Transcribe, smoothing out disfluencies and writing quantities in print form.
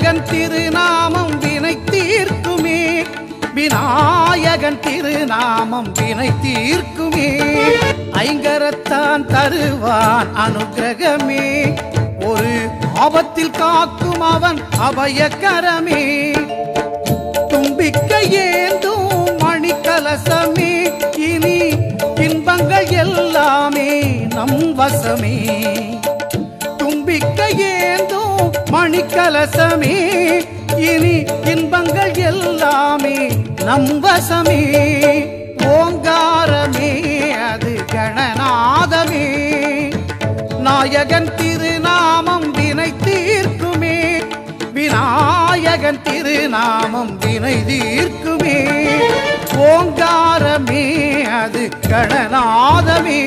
விநாயகன் திருநாமம் வினை தீர்க்குமே, விநாயகன் திருநாமம் வினை தீர்க்குமே. ஐங்கரத்தான் தருவான் அனுக்கிரகமே, ஒரு ஆபத்தில் காக்கும் அவன் அபயக்கரமே. தும்பிக்கை ஏந்தும் மணிக்கலசமே, இனி இன்பங்கள் எல்லாமே நம் வசமே. தும்பிக்கை ஏந்தும் மணிக்கலசமே, இனி இன்பங்கள் எல்லாமே நம் வசமே. ஓங்காரமே அது கணநாதமே, நாயகன் திருநாமம் வினை தீர்க்குமே, விநாயகன் திருநாமம் வினை தீர்க்குமே. ஓங்காரமே அது கணநாதமே.